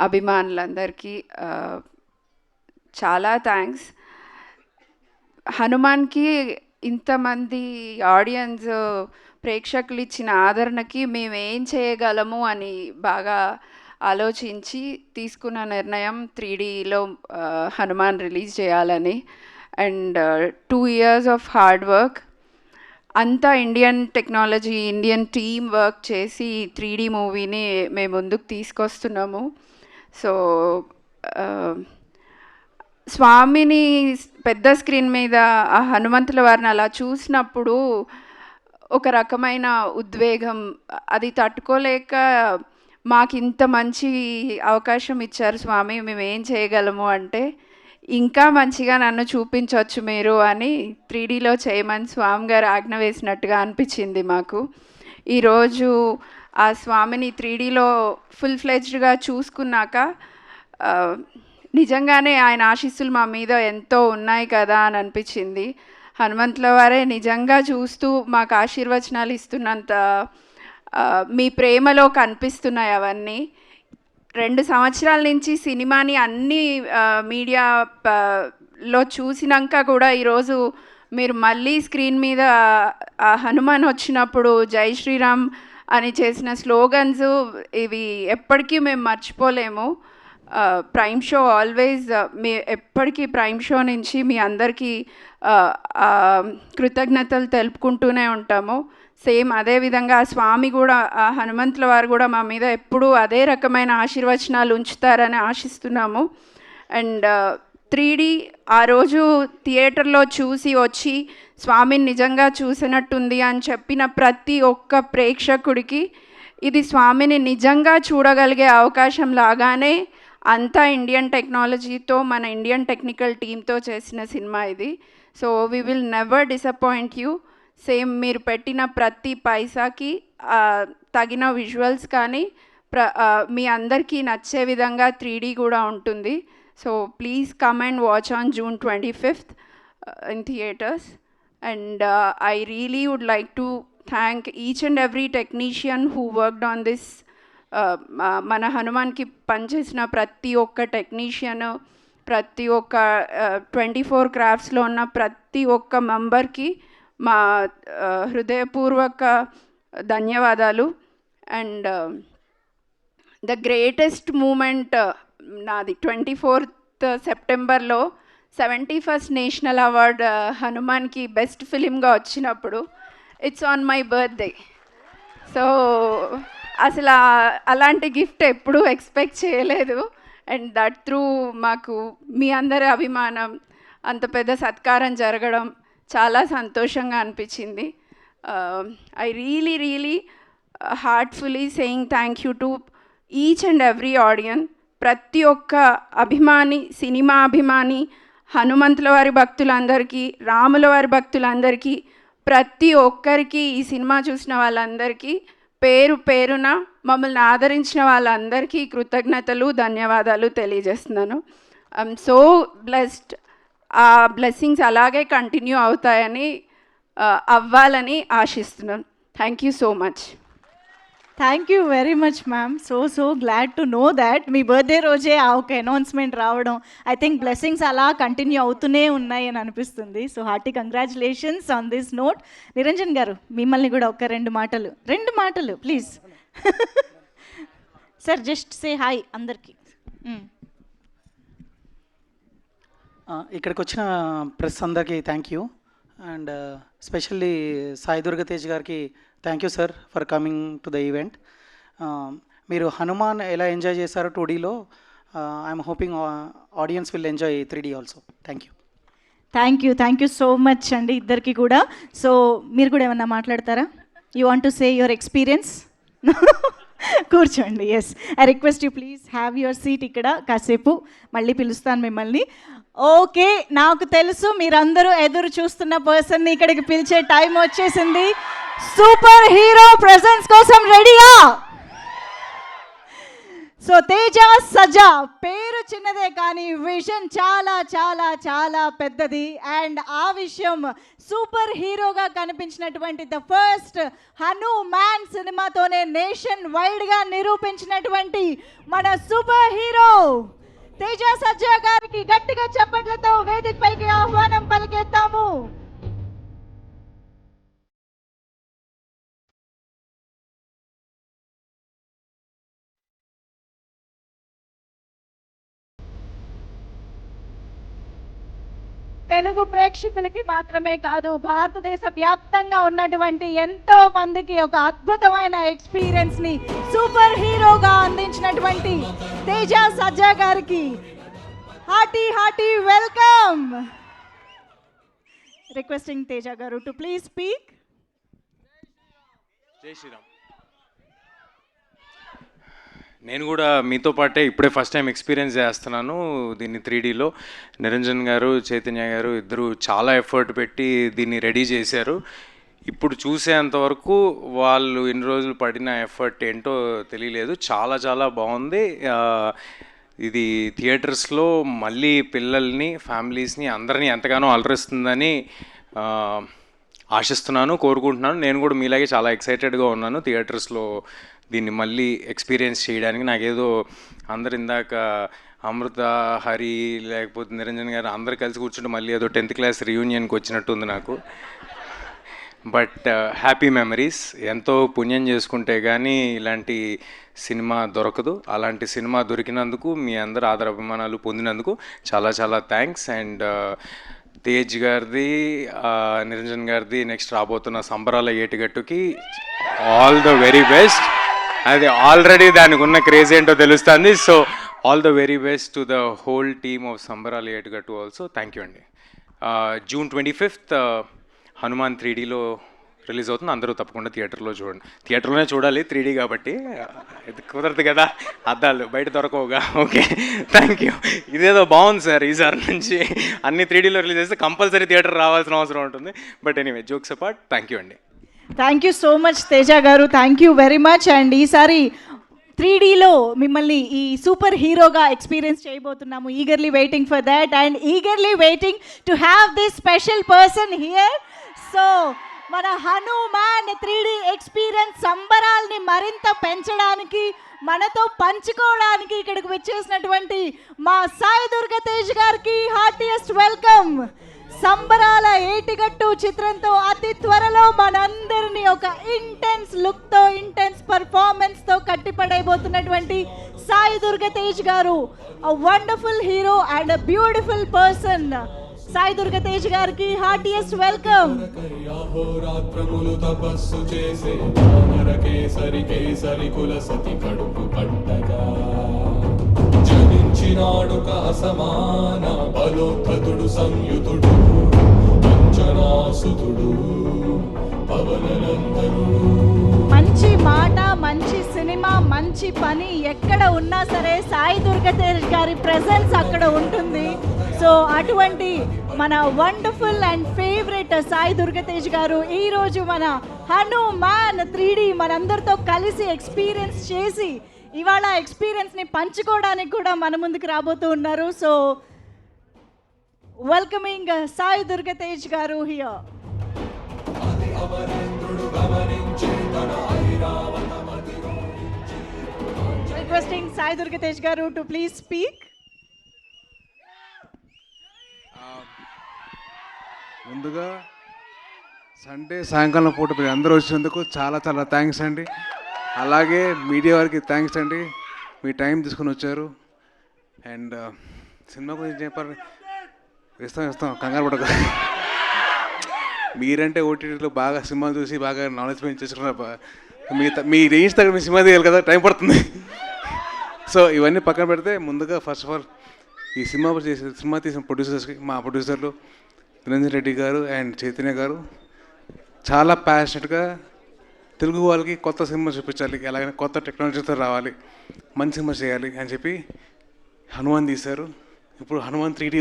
అభిమానులందరికీ చాలా థ్యాంక్స్. హనుమాన్కి ఇంతమంది ఆడియన్స్, ప్రేక్షకులు ఇచ్చిన ఆదరణకి మేము ఏం చేయగలము అని బాగా ఆలోచించి తీసుకున్న నిర్ణయం 3Dలో హనుమాన్ రిలీజ్ చేయాలని. And 2 years of hard work, అంతా Indian technology, Indian team work చేసి 3D మూవీని మేము ముందుకు తీసుకొస్తున్నాము. సో స్వామిని పెద్ద స్క్రీన్ మీద ఆ హనుమంతుల వారిని అలా చూసినప్పుడు ఒక రకమైన ఉద్వేగం, అది తట్టుకోలేక మాకు ఇంత మంచి అవకాశం ఇచ్చారు స్వామి, మేము ఏం చేయగలము అంటే ఇంకా మంచిగా నన్ను చూపించవచ్చు మీరు అని 3Dలో చేయమని స్వామి గారు ఆజ్ఞ వేసినట్టుగా అనిపించింది మాకు. ఈరోజు ఆ స్వామిని 3Dలో ఫుల్ ఫ్లెడ్జ్డ్గా చూసుకున్నాక నిజంగానే ఆయన ఆశీస్సులు మా మీద ఎంతో ఉన్నాయి కదా అని అనిపించింది. హనుమంతుల వారే నిజంగా చూస్తూ మాకు ఆశీర్వచనాలు ఇస్తున్నంత మీ ప్రేమలో కనిపిస్తున్నాయి అవన్నీ. 2 సంవత్సరాల నుంచి సినిమాని అన్ని మీడియాలో చూసినాక కూడా ఈరోజు మీరు మళ్ళీ స్క్రీన్ మీద హనుమాన్ వచ్చినప్పుడు జై శ్రీరామ్ అని చేసిన స్లోగన్స్ ఇవి ఎప్పటికీ మేము మర్చిపోలేము. ప్రైమ్ షో ఆల్వేస్ మీ ఎప్పటికీ ప్రైమ్ షో నుంచి మీ అందరికీ కృతజ్ఞతలు తెలుపుకుంటూనే ఉంటాము. సేమ్ అదేవిధంగా స్వామి కూడా, ఆ హనుమంతుల వారు కూడా మా మీద ఎప్పుడూ అదే రకమైన ఆశీర్వచనాలు ఉంచుతారని ఆశిస్తున్నాము. అండ్ 3D ఆ రోజు థియేటర్లో చూసి వచ్చి స్వామిని నిజంగా చూసినట్టుంది అని చెప్పిన ప్రతి ఒక్క ప్రేక్షకుడికి ఇది స్వామిని నిజంగా చూడగలిగే అవకాశం లాగానే అంతా ఇండియన్ టెక్నాలజీతో, మన ఇండియన్ టెక్నికల్ టీంతో చేసిన సినిమా ఇది. So we will never disappoint you. Same మీరు పెట్టిన ప్రతి పైసాకి తగిన విజువల్స్ కానీ మీ అందరికీ నచ్చే విధంగా 3D కూడా ఉంటుంది. So please come and watch on June 25th in theaters. And I really would like to thank each and every technician who worked on this. మన హనుమాన్కి పనిచేసిన ప్రతి ఒక్క టెక్నీషియన్, ప్రతి ఒక్క 24 క్రాఫ్ట్స్లో ఉన్న ప్రతి ఒక్క మెంబర్కి మా హృదయపూర్వక ధన్యవాదాలు. అండ్ ద గ్రేటెస్ట్ మూమెంట్ నాది 24th సెప్టెంబర్లో 71st నేషనల్ అవార్డ్ హనుమాన్కి బెస్ట్ ఫిలింగా వచ్చినప్పుడు it's on my birthday. So అసలు అలాంటి గిఫ్ట్ ఎప్పుడూ ఎక్స్పెక్ట్ చేయలేదు. అండ్ దట్ త్రూ మాకు మీ అందరి అభిమానం, అంత పెద్ద సత్కారం జరగడం చాలా సంతోషంగా అనిపించింది. I really heartfully saying thank you to each and every audience. ప్రతి ఒక్క అభిమాని, సినిమా అభిమాని, హనుమంతుల వారి భక్తులందరికీ, రాముల వారి భక్తులందరికీ, ప్రతి ఒక్కరికి, ఈ సినిమా చూసిన వాళ్ళందరికీ పేరు పేరున మమ్మల్ని ఆదరించిన వాళ్ళందరికీ కృతజ్ఞతలు, ధన్యవాదాలు తెలియజేస్తున్నాను. I'm so blessed. ఆ బ్లెస్సింగ్స్ అలాగే కంటిన్యూ అవుతాయని, అవ్వాలని ఆశిస్తున్నాను. Thank you so much. Thank you very much ma'am. So glad to know that me birthday రోజే ఆ ఒక అనౌన్స్మెంట్ రావడం, ఐ థింక్ బ్లెస్సింగ్స్ అలా కంటిన్యూ అవుతూనే ఉన్నాయి అని అనిపిస్తుంది. So hearty congratulations on this note. Niranjan గారు, మిమ్మల్ని కూడా ఒక 2 మాటలు please. Sir just say hi అందరికీ. ఇక్కడికి వచ్చిన ప్రెస్ అందరికీ thank you. And specially Sai Durgatej గారికి thank you sir for coming to the event. మీరు హనుమాన్ ఎలా ఎంజాయ్ చేశారో 2Dలో, I'm hoping audience will enjoy 3D also. Thank you. Thank you so much అండి ఇద్దరికి కూడా. సో మీరు కూడా ఏమన్నా మాట్లాడతారా? You want to say your experience? కూర్చోండి. Yes, I request you please have your seat ఇక్కడ కాసేపు, మళ్ళీ పిలుస్తాను మిమ్మల్ని. ఓకే, నాకు తెలుసు మీరందరూ ఎదురు చూస్తున్న పర్సన్ని ఇక్కడికి పిలిచే టైం వచ్చేసింది. సూపర్ హీరో ప్రెజెన్స్ కోసం రెడీయా? సో తేజ సజ్జా పేరు చిన్నదే కానీ విజన్ చాలా చాలా చాలా పెద్దది. అండ్ ఆ విషయం సూపర్ హీరోగా కనిపించినటువంటి ద ఫస్ట్ హనుమాన్ సినిమాతోనే నేషన్ వైడ్గా నిరూపించినటువంటి మన సూపర్ హీరో తేజ సజ్జా గారికి గట్టిగా చప్పట్లతో వేదికపైకి ఆహ్వానం పలికేద్దాము. తెలుగు ప్రేక్షకులకి మాత్రమే కాదు, భారతదేశ వ్యాప్తంగా ఉన్నటువంటి ఎంతో మందికి ఒక అద్భుతమైన ఎక్స్పీరియన్స్ ని సూపర్ హీరోగా అందించినటువంటి తేజ సజ్జా గారికి hearty hearty welcome. Requesting Teja గారు టు ప్లీజ్ స్పీక్. జై శ్రీరామ్. నేను కూడా మీతో పాటే ఇప్పుడే ఫస్ట్ టైం ఎక్స్పీరియన్స్ చేస్తున్నాను దీన్ని 3Dలో. నిరంజన్ గారు, చైతన్య గారు ఇద్దరు చాలా ఎఫర్ట్ పెట్టి దీన్ని రెడీ చేశారు. ఇప్పుడు చూసేంతవరకు వాళ్ళు ఇన్ని రోజులు పడిన ఎఫర్ట్ ఏంటో తెలియలేదు. చాలా చాలా బాగుంది. ఇది థియేటర్స్లో మళ్ళీ పిల్లల్ని, ఫ్యామిలీస్ని అందరినీ ఎంతగానో అలరిస్తుందని ఆశిస్తున్నాను, కోరుకుంటున్నాను. నేను కూడా మీలాగే చాలా ఎక్సైటెడ్గా ఉన్నాను థియేటర్స్లో దీన్ని మళ్ళీ ఎక్స్పీరియన్స్ చేయడానికి. నాకేదో అందరు ఇందాక అమృత, హరి, లేకపోతే నిరంజన్ గారు అందరు కలిసి కూర్చుంటే మళ్ళీ ఏదో 10th క్లాస్ రీయూనియన్కి వచ్చినట్టు ఉంది నాకు. But happy memories. ఎంతో పుణ్యం చేసుకుంటే కానీ ఇలాంటి సినిమా దొరకదు. అలాంటి సినిమా దొరికినందుకు, మీ అందరు ఆదరాభిమానాలు పొందినందుకు చాలా చాలా థ్యాంక్స్. అండ్ తేజ్ గారిది, నిరంజన్ గారిది నెక్స్ట్ రాబోతున్న సంబరాల ఏటిగట్టుకి ఆల్ ద వెరీ బెస్ట్. అది ఆల్రెడీ దానికి ఉన్న క్రేజ్ ఏంటో తెలుస్తుంది. So all the very best to the whole team of సంబరాల ఏటిగట్టు ఆల్సో. థ్యాంక్ యూ అండి. June 25th హనుమాన్ 3Dలో రిలీజ్ అవుతుంది. అందరూ తప్పకుండా థియేటర్లో చూడండి. థియేటర్లోనే చూడాలి, 3D కాబట్టి. ఇది కుదరదు కదా, అద్దాలు బయట దొరకవుగా. Okay, thank you. ఇదేదో బాగుంది సార్, ఈసారి నుంచి అన్ని 3Dలో రిలీజ్ చేస్తే కంపల్సరీ థియేటర్ రావాల్సిన అవసరం ఉంటుంది. But anyway, jokes apart, thank you అండి. Thank you so much Teja గారు, thank you very much. And ఈసారి 3Dలో మిమ్మల్ని ఈ సూపర్ హీరోగా ఎక్స్పీరియన్స్ చేయబోతున్నాము. Eagerly waiting for that and eagerly waiting to have this special person here. So మన Hanuman 3D experience సంబరాల్ని మరింత పెంచడానికి, మనతో పంచుకోవడానికి ఇక్కడికి వచ్చేసినటువంటి మా సాయి దుర్గ తేజ్ గారికి హార్టియెస్ట్ వెల్కమ్. సంబరాల ఏటిగట్టు చిత్రంతో అతి త్వరలో మనందరినీ ఒక ఇంటెన్స్ లుక్తో, ఇంటెన్స్ పర్ఫార్మెన్స్తో కట్టిపడైపోతున్నటువంటి సాయి దుర్గ తేజ్ గారు, a wonderful hero and a beautiful person. Sai Durga Tej గారికి హార్టియెస్ట్ వెల్కమ్. అహోరాత్రములు తపస్సు చేసే వానర కేసరి కేసరి కుల సతి కడుపు పట్టగా జనించినాడు అసమాన బలోద్ధతుడు సంయుతుడు అంజనాసుతుడు పవననందనుడు. మంచి మాట, మంచి సినిమా, మంచి పని ఎక్కడ ఉన్నా సరే సాయి దుర్గ తేజ్ గారి ప్రెజెన్స్ అక్కడ ఉంటుంది. సో అటువంటి మన wonderful and favourite Sai Durga Tej గారు ఈరోజు మన హనుమాన్ 3D మనందరితో కలిసి ఎక్స్పీరియన్స్ చేసి ఇవాళ ఎక్స్పీరియన్స్ని పంచుకోవడానికి కూడా మన ముందుకు రాబోతూ ఉన్నారు. సో వెల్కమింగ్ సాయి దుర్గ తేజ్ గారు here. Requesting Sai Durga Tej garu to please speak. ముందుగా సండే సాయంకాలం పూట మీరు అందరూ వచ్చినందుకు చాలా చాలా థ్యాంక్స్ అండి. అలాగే మీడియా వారికి థ్యాంక్స్ అండి, మీ టైం తీసుకొని వచ్చారు. అండ్ సినిమా గురించి చెప్పాలి, ఇస్తాం కంగారు పడక. మీరంటే ఓటీటీలో బాగా సినిమాలు చూసి బాగా నాలెడ్జ్ పెంచి చేసుకున్నారు. మీ రేంజ్ తగ్గ మీ సినిమా తీయాలి కదా, టైం పడుతుంది. సో ఇవన్నీ పక్కన పెడితే ముందుగా ఫస్ట్ ఆఫ్ ఆల్ ఈ సినిమా తీసిన ప్రొడ్యూసర్స్కి, మా ప్రొడ్యూసర్లు నిరంజన్ రెడ్డి గారు అండ్ చైతన్య గారు చాలా ప్యాషనెట్గా తెలుగు వాళ్ళకి కొత్త సినిమా చూపించాలి, ఎలాగైనా కొత్త టెక్నాలజీతో రావాలి, మంచి సినిమా చేయాలి అని చెప్పి హనుమాన్ తీశారు. ఇప్పుడు హనుమాన్ 3D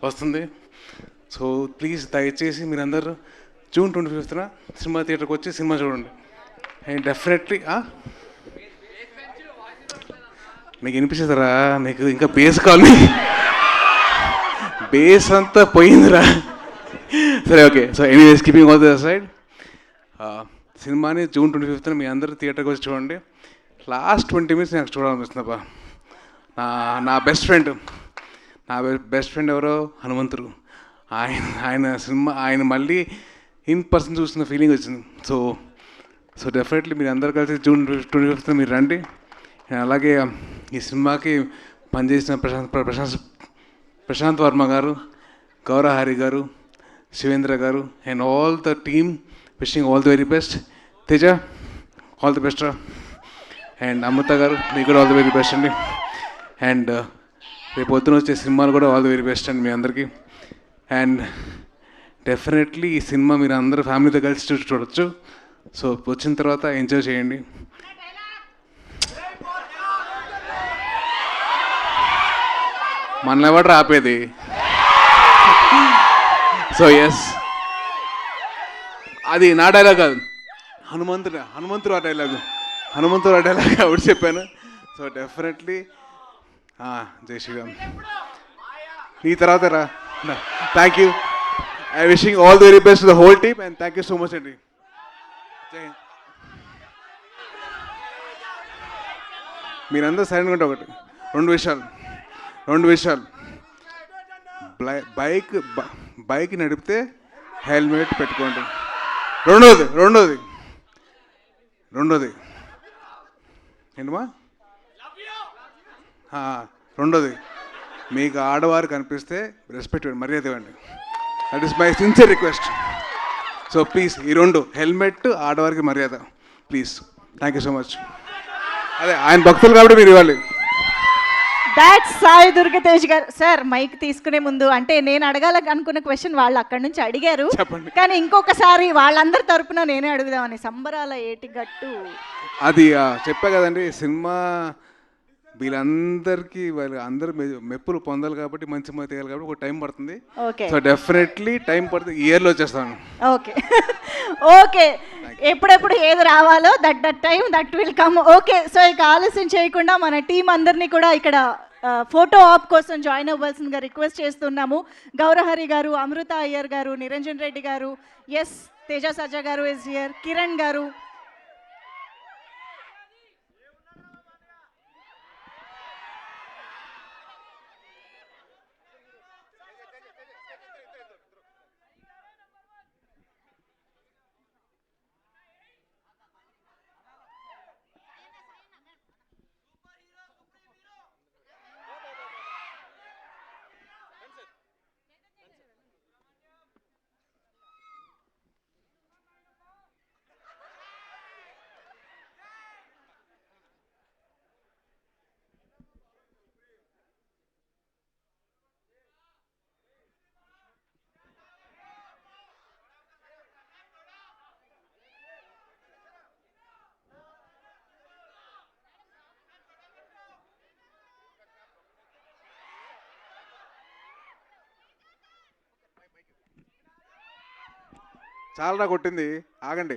వస్తుంది. సో ప్లీజ్ దయచేసి మీరందరూ జూన్ 25న సినిమా థియేటర్కి వచ్చి సినిమా చూడండి. అండ్ డెఫినెట్లీ మీకు వినిపిస్తుందిరా, మీకు ఇంకా బేస్ కావాలి, బేస్ అంతా పోయిందిరా. సరే okay. So anyways keeping all the side, సినిమాని జూన్ 25న మీ అందరూ థియేటర్కి వచ్చి చూడండి. లాస్ట్ 20 minutes నాకు చూడాలనిపిస్తుందబ్బా. నా బెస్ట్ ఫ్రెండ్ ఎవరో హనుమంతుడు. ఆయన మళ్ళీ ఇన్ పర్సన్ చూస్తున్న ఫీలింగ్ వచ్చింది. సో డెఫినెట్లీ మీరు అందరూ కలిసి జూన్ 25న మీరు రండి. అలాగే ఈ సినిమాకి పనిచేసిన ప్రశాంత్ వర్మ గారు, గౌరహరి గారు, శివేంద్ర గారు and all the team wishing all the very best. Teja all the best రా. అండ్ అమృత గారు మీకు కూడా ఆల్ ది వెరీ బెస్ట్ అండి. అండ్ రేపు పొద్దున వచ్చే సినిమాలు కూడా ఆల్ ది వెరీ బెస్ట్ అండి మీ అందరికీ. అండ్ డెఫినెట్లీ ఈ సినిమా మీరు అందరూ ఫ్యామిలీతో కలిసి చూడొచ్చు. సో వచ్చిన తర్వాత ఎంజాయ్ చేయండి. మనల్ని ఎవరు ఆపేది? సో ఎస్, అది నా డైలాగ్ కాదు, హనుమంతుడు ఆ డైలాగ్ ఆవిడ చెప్పాను. సో డెఫినెట్లీ జై శ్రీరామ్. నీ తర్వాత రా. Thank you. I wishing all the very best the whole team and thank you so much అండి. జై హింద్. మీరందరూ సైలెంట్గా ఉంటే ఒకటి రెండు విషయాలు. బైక్ నడిపితే హెల్మెట్ పెట్టుకోండి. రెండోది ఏంటమ్మా? రెండోది, మీకు ఆడవారు కనిపిస్తే రెస్పెక్ట్ ఇవ్వండి, మర్యాద ఇవ్వండి. That is my sincere request. So please ఈ రెండు, హెల్మెట్, ఆడవారికి మర్యాద, please. Thank you so much. అదే ఆయన భక్తులు కాబట్టి మీరు ఇవ్వాలి. దాట్స్ సాయి దుర్గతేజ్ గారు. సార్ మైక్ తీసుకునే ముందు, అంటే నేను అడగాలనుకున్న క్వశ్చన్ వాళ్ళు అక్కడి నుంచి అడిగారు, కానీ ఇంకొకసారి వాళ్ళందరి తరపున నేనే అడుగుదామని. సంబరాల ఏటిగట్టు అది చెప్పా కదండి, సినిమా వీళ్ళందరికీ అందరూ మెప్పులు పొందాలి కాబట్టి, మంచి మంది తీయాలి కాబట్టి ఒక టైం పడుతుంది. సో డెఫినెట్లీ టైం పడుతుంది, ఇయర్లో వచ్చేస్తాను. ఓకే ఎప్పుడెప్పుడు ఏది రావాలో that time that will come. Okay, so ఇక ఆలస్యం చేయకుండా మన టీం అందరినీ కూడా ఇక్కడ ఫోటో ఆప్ కోసం జాయిన్ అవ్వాల్సిందిగా రిక్వెస్ట్ చేస్తున్నాము. గౌరహరి గారు, అమృత అయ్యర్ గారు, నిరంజన్ రెడ్డి గారు, ఎస్ తేజ సజ్జా గారు ఇస్ హియర్, కిరణ్ గారు. చాలా కొట్టింది, ఆగండి.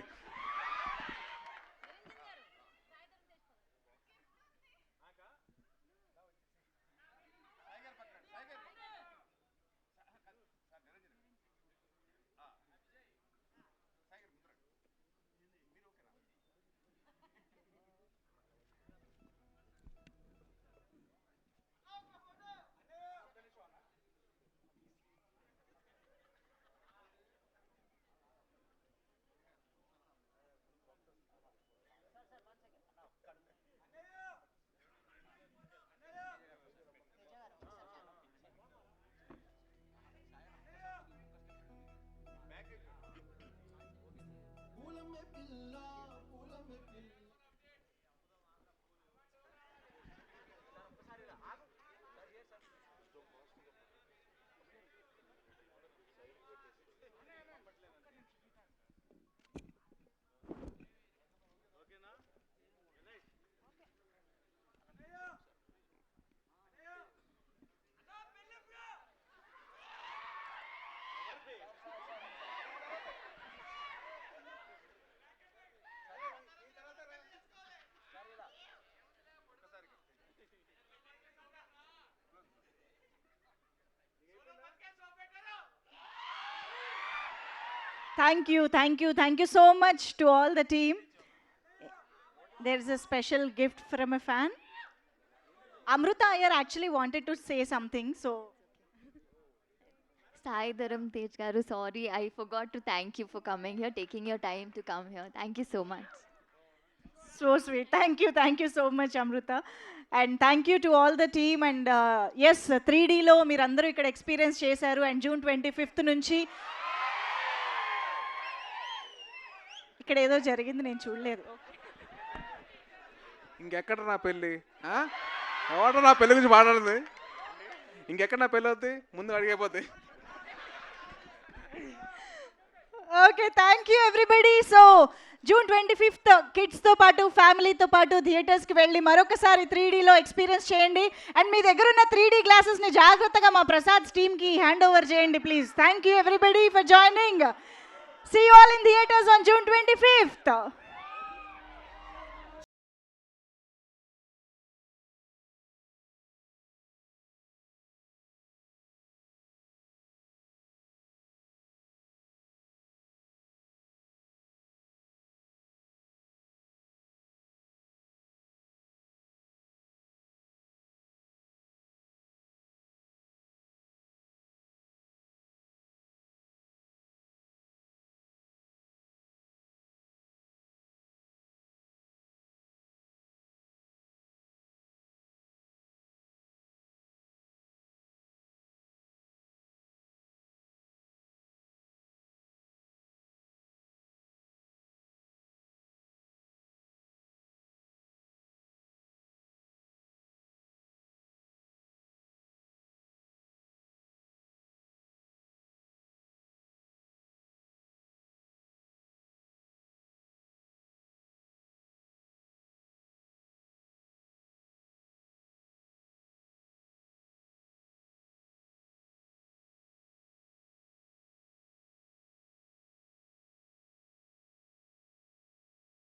Thank you so much to all the team. There is a special gift from a fan. Amruta Iyer actually wanted to say something, so. Sai Dharam Tej garu, sorry, I forgot to thank you for coming here, taking your time to come here. Thank you so much. So sweet. Thank you so much, Amruta. And thank you to all the team. And yes, 3D లో మీరందరూ ఇక్కడ experience చేశారు. And June 25th నుంచి ఇక్కడ ఏదో జరిగింది, నేను చూడలేదు. ఇంకెక్కడ నా పెళ్ళి? ఎవడో నా పెళ్ళి గురించి మాట్లాడింది. ఇంకెక్కడ నా పెళ్ళి అవుతుంది? ముందు అడిగిపోతాయి. Okay, thank you everybody. So June 25th కిడ్స్తో పాటు ఫ్యామిలీతో పాటు థియేటర్స్కి వెళ్ళి మరొకసారి 3Dలో ఎక్స్పీరియన్స్ చేయండి. అండ్ మీ దగ్గర ఉన్న 3D గ్లాసెస్ని జాగ్రత్తగా మా ప్రసాద్ టీమ్కి హ్యాండ్ ఓవర్ చేయండి please. Thank you everybody for joining. See you all in theaters on June 25th.